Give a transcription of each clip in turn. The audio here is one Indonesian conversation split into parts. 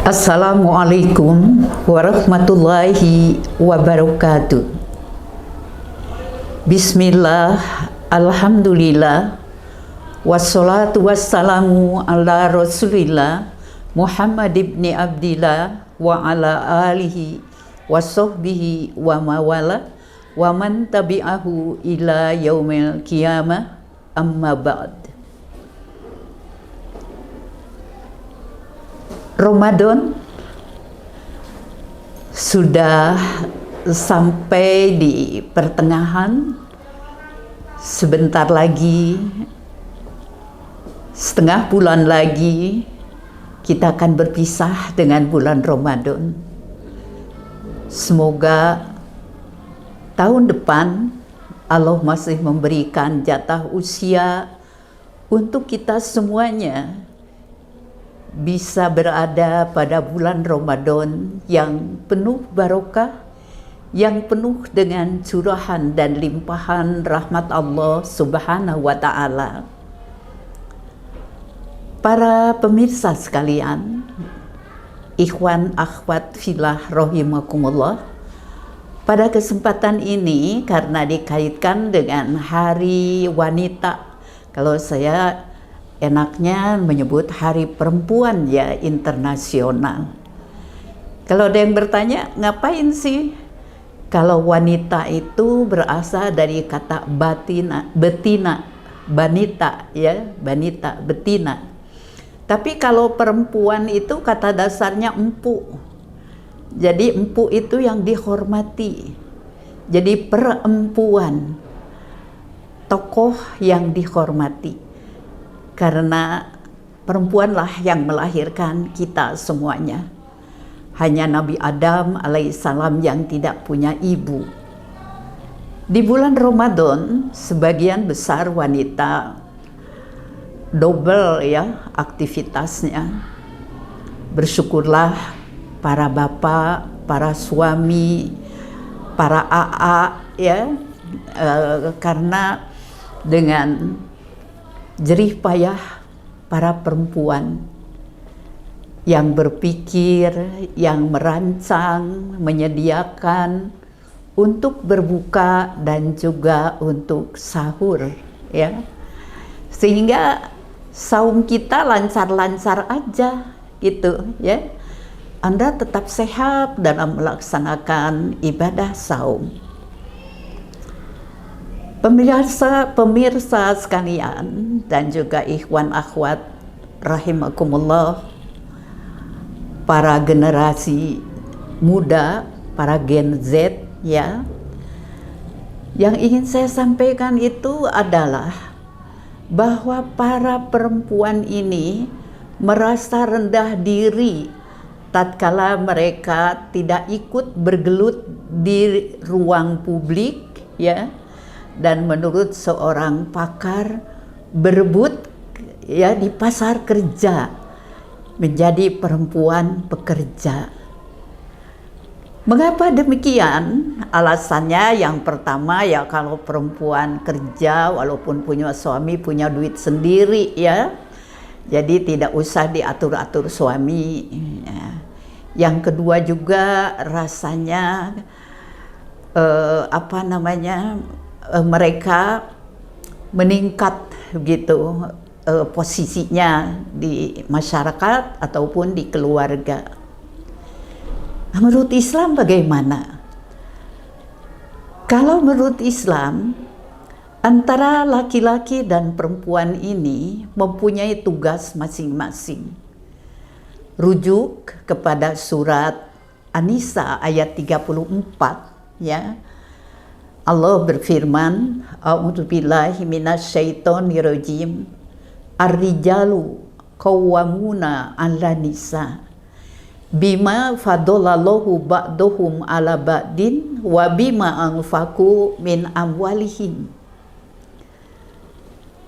Assalamualaikum warahmatullahi wabarakatuh. Bismillah, alhamdulillah, wassalatu wassalamu ala rasulillah Muhammad ibn Abdillah wa ala alihi wa sahbihi wa mawala wa man tabi'ahu ila yaumil qiyamah, amma ba'd. Ramadan sudah sampai di pertengahan. Sebentar lagi, setengah bulan lagi, kita akan berpisah dengan bulan Ramadan. Semoga tahun depan Allah masih memberikan jatah usia untuk kita semuanya bisa berada pada bulan Ramadan yang penuh barokah, yang penuh dengan curahan dan limpahan rahmat Allah Subhanahu wa Ta'ala. Para pemirsa sekalian, ikhwan akhwat fillah rahimakumullah, pada kesempatan ini karena dikaitkan dengan Hari Wanita, kalau saya enaknya menyebut Hari Perempuan ya, internasional. Kalau ada yang bertanya, ngapain sih? Kalau wanita itu berasal dari kata betina, banita ya, banita, betina. Tapi kalau perempuan itu kata dasarnya empu. Jadi empu itu yang dihormati. Jadi perempuan, tokoh yang dihormati. Karena perempuanlah yang melahirkan kita semuanya. Hanya Nabi Adam alaihissalam yang tidak punya ibu. Di bulan Ramadan, sebagian besar wanita double ya aktivitasnya. Bersyukurlah para bapak, para suami, para AA ya, karena dengan jerih payah para perempuan yang berpikir, yang merancang, menyediakan untuk berbuka dan juga untuk sahur ya. Sehingga saum kita lancar-lancar aja gitu ya. Anda tetap sehat dalam melaksanakan ibadah saum. Pemirsa sekalian dan juga ikhwan akhwat rahimakumullah, para generasi muda, para Gen Z ya, yang ingin saya sampaikan itu adalah bahwa para perempuan ini merasa rendah diri tatkala mereka tidak ikut bergelut di ruang publik ya. Dan menurut seorang pakar, berebut ya di pasar kerja menjadi perempuan pekerja. Mengapa demikian? Alasannya yang pertama ya, kalau perempuan kerja walaupun punya suami, punya duit sendiri ya, jadi tidak usah diatur-atur suami ya. Yang kedua juga rasanya mereka meningkat gitu posisinya di masyarakat ataupun di keluarga. Menurut Islam bagaimana? Kalau menurut Islam, antara laki-laki dan perempuan ini mempunyai tugas masing-masing. Rujuk kepada surat An-Nisa ayat 34 ya. Allah berfirman, a'udzubillahi minasyaitonirrajim, ar-rijalu qawwamuna 'alan nisa bima faddalallahu ba'dahum 'ala ba'din wa bima anfaqu min amwalihim.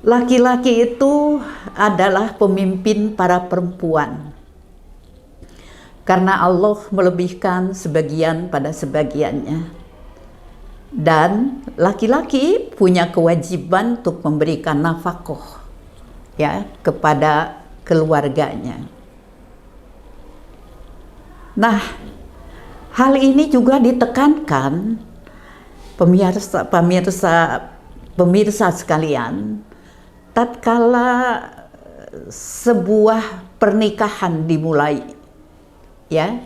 Laki-laki itu adalah pemimpin para perempuan karena Allah melebihkan sebagian pada sebagiannya. Dan laki-laki punya kewajiban untuk memberikan nafkah ya kepada keluarganya. Nah, hal ini juga ditekankan pemirsa sekalian, tatkala sebuah pernikahan dimulai, ya,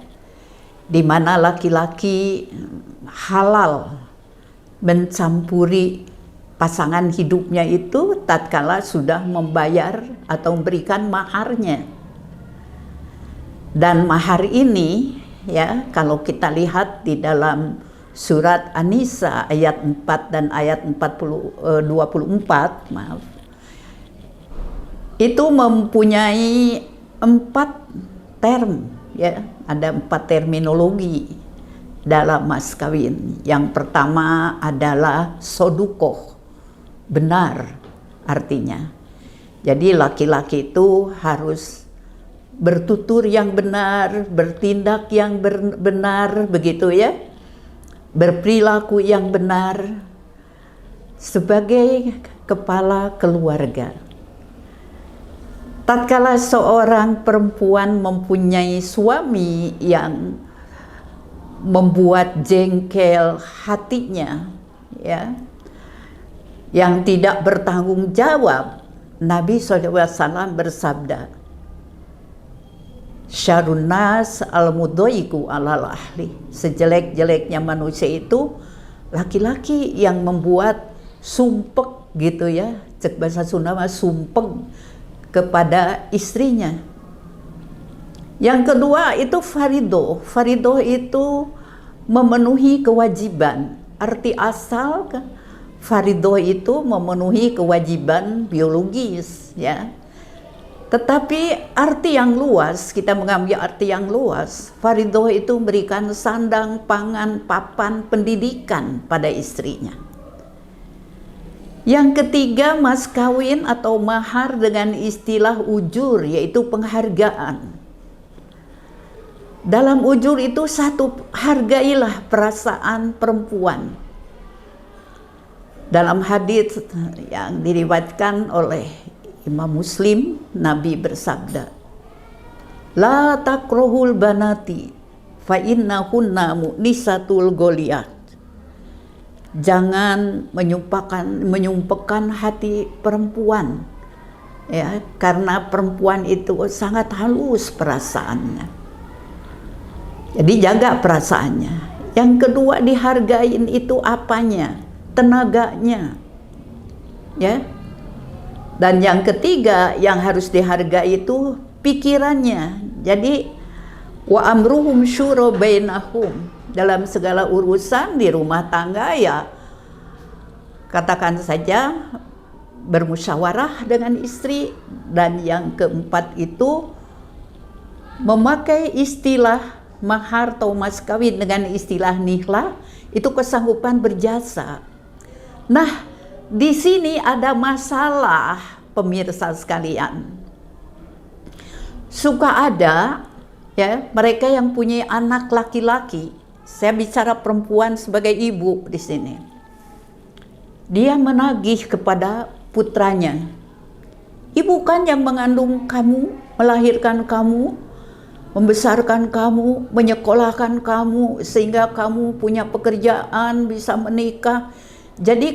di mana laki-laki halal mencampuri pasangan hidupnya itu tatkala sudah membayar atau memberikan maharnya. Dan mahar ini, ya, kalau kita lihat di dalam surat An-Nisa ayat 4 dan ayat 24, maaf, itu mempunyai 4 term, ya, ada 4 terminologi dalam mas kawin. Yang pertama adalah sodukoh, benar artinya. Jadi laki-laki itu harus bertutur yang benar, bertindak yang benar, begitu ya, berperilaku yang benar sebagai kepala keluarga. Tatkala seorang perempuan mempunyai suami yang membuat jengkel hatinya, ya, yang tidak bertanggung jawab, Nabi SAW bersabda, syarrun nas al-mudhaiqu alal ahli. Sejelek-jeleknya manusia itu laki-laki yang membuat sumpek, gitu ya, cek bahasa Sunda mah sumpek kepada istrinya. Yang kedua itu faridoh. Faridoh itu memenuhi kewajiban. Arti asal faridoh itu memenuhi kewajiban biologis, ya. Tetapi arti yang luas, kita mengambil arti yang luas, faridoh itu memberikan sandang, pangan, papan, pendidikan pada istrinya. Yang ketiga, mas kawin atau mahar dengan istilah ujur, yaitu penghargaan. Dalam ujur itu satu, hargailah perasaan perempuan. Dalam hadits yang diriwayatkan oleh Imam Muslim, Nabi bersabda, la takrohul banati fa innahunna mu'nisatul goliyat. Jangan menyumpahkan hati perempuan, ya, karena perempuan itu sangat halus perasaannya. Jadi jaga perasaannya. Yang kedua, dihargain itu apanya? Tenaganya, ya. Dan yang ketiga yang harus dihargai itu pikirannya. Jadi wa amruhum syura bainahum, dalam segala urusan di rumah tangga, ya, katakan saja bermusyawarah dengan istri. Dan yang keempat itu memakai istilah mahar atau mas kawin dengan istilah nihlah, itu kesanggupan berjasa. Nah, di sini ada masalah, pemirsa sekalian. Suka ada, ya, mereka yang punya anak laki-laki. Saya bicara perempuan sebagai ibu di sini. Dia menagih kepada putranya, ibu kan yang mengandung kamu, melahirkan kamu, membesarkan kamu, menyekolahkan kamu, sehingga kamu punya pekerjaan, bisa menikah. Jadi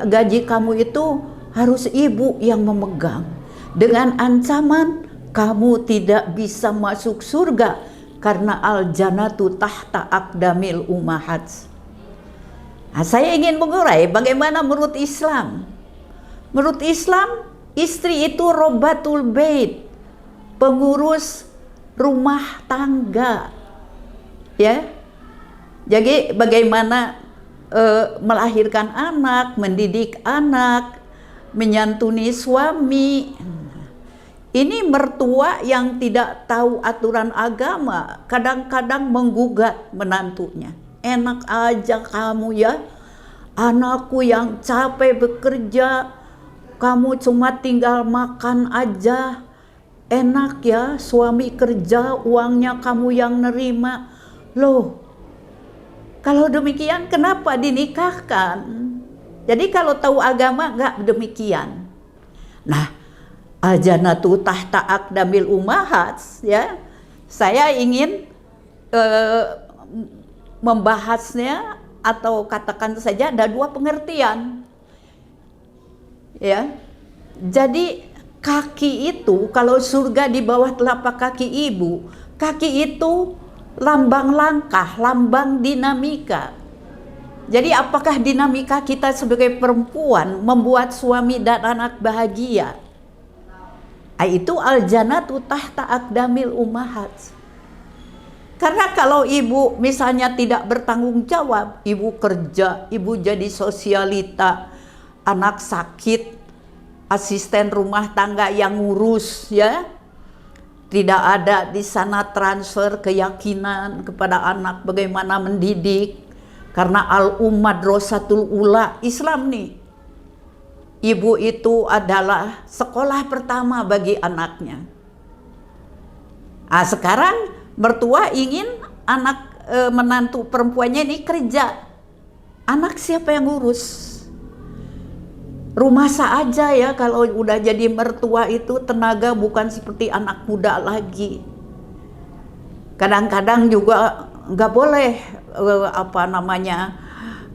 gaji kamu itu harus ibu yang memegang. Dengan ancaman kamu tidak bisa masuk surga karena al-jannatu tahta aqdamil ummahat. Nah, saya ingin mengurai bagaimana menurut Islam. Menurut Islam, istri itu robatul bait, pengurus rumah tangga, ya. Jadi bagaimana melahirkan anak, mendidik anak, menyantuni suami. Ini mertua yang tidak tahu aturan agama, kadang-kadang menggugat menantunya. Enak aja kamu ya, anakku yang capek bekerja, kamu cuma tinggal makan aja. Enak ya, suami kerja, uangnya kamu yang nerima. Loh, Kalau demikian kenapa dinikahkan? Jadi kalau tahu agama nggak demikian. Nah, al-jannatu tahta aqdamil ummahat, ya. Saya ingin membahasnya atau katakan saja ada dua pengertian. Ya. Jadi kaki itu, kalau surga di bawah telapak kaki ibu, kaki itu lambang langkah, lambang dinamika. Jadi apakah dinamika kita sebagai perempuan membuat suami dan anak bahagia? Itu al-jannatu tahta aqdamil ummahat. Karena kalau ibu misalnya tidak bertanggung jawab, ibu kerja, ibu jadi sosialita, anak sakit, asisten rumah tangga yang ngurus, ya. Tidak ada di sana transfer keyakinan kepada anak bagaimana mendidik. Karena al-madrasatul ula Islam nih. Ibu itu adalah sekolah pertama bagi anaknya. Nah, sekarang mertua ingin anak menantu perempuannya ini kerja. Anak siapa yang ngurus? Rumah saja ya, kalau udah jadi mertua itu tenaga bukan seperti anak muda lagi. Kadang-kadang juga nggak boleh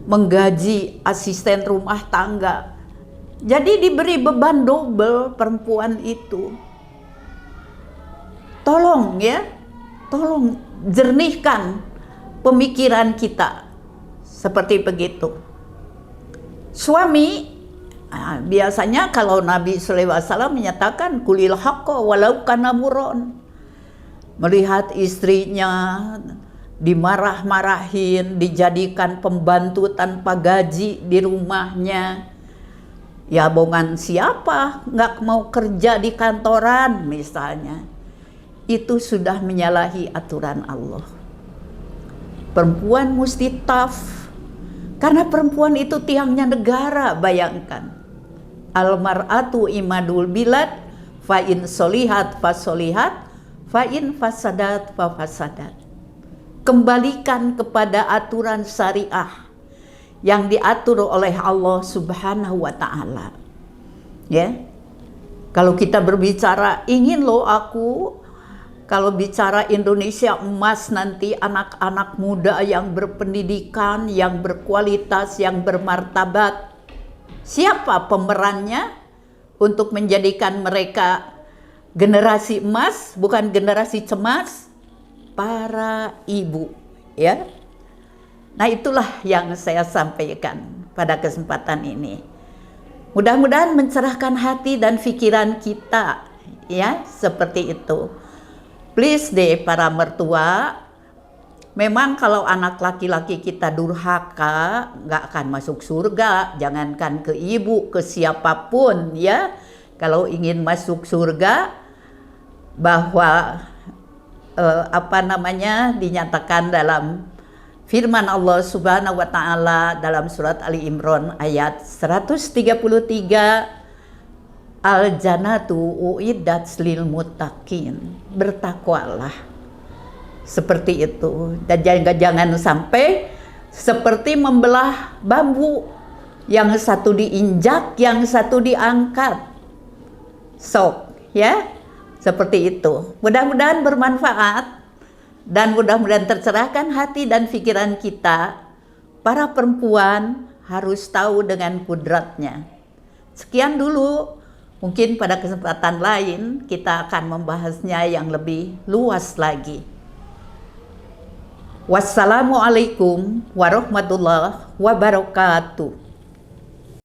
menggaji asisten rumah tangga. Jadi diberi beban double perempuan itu. Tolong ya, tolong jernihkan pemikiran kita seperti begitu. Suami, biasanya kalau Nabi SAW menyatakan kulil haqqa walau kana murron, melihat istrinya dimarah-marahin, dijadikan pembantu tanpa gaji di rumahnya. Ya bongan siapa nggak mau kerja di kantoran misalnya. Itu sudah menyalahi aturan Allah. Perempuan mesti tough. Karena perempuan itu tiangnya negara, bayangkan. Al-mar'atu imadul bilad, fa in solihat fa solihat, fa in fasadat fa fasadat. Kembalikan kepada aturan syariah yang diatur oleh Allah Subhanahu wa Ta'ala. Ya, kalau kita berbicara ingin loh aku, kalau bicara Indonesia emas nanti, anak-anak muda yang berpendidikan, yang berkualitas, yang bermartabat, siapa pemerannya untuk menjadikan mereka generasi emas, bukan generasi cemas? Para ibu, ya. Nah, itulah yang saya sampaikan pada kesempatan ini. Mudah-mudahan mencerahkan hati dan pikiran kita, ya, seperti itu. Please deh para mertua, memang kalau anak laki-laki kita durhaka, nggak akan masuk surga. Jangankan ke ibu, ke siapapun, ya. Kalau ingin masuk surga, bahwa dinyatakan dalam firman Allah Subhanahu wa Ta'ala dalam surat Ali Imran ayat 133, al-jannatu uiddat lil muttaqin, bertakwalah. Seperti itu. Dan jangan sampai seperti membelah bambu, yang satu diinjak, yang satu diangkat. Sok, ya. Seperti itu. Mudah-mudahan bermanfaat dan mudah-mudahan tercerahkan hati dan pikiran kita. Para perempuan harus tahu dengan kudratnya. Sekian dulu. Mungkin pada kesempatan lain kita akan membahasnya yang lebih luas lagi. Wassalamualaikum warahmatullahi wabarakatuh.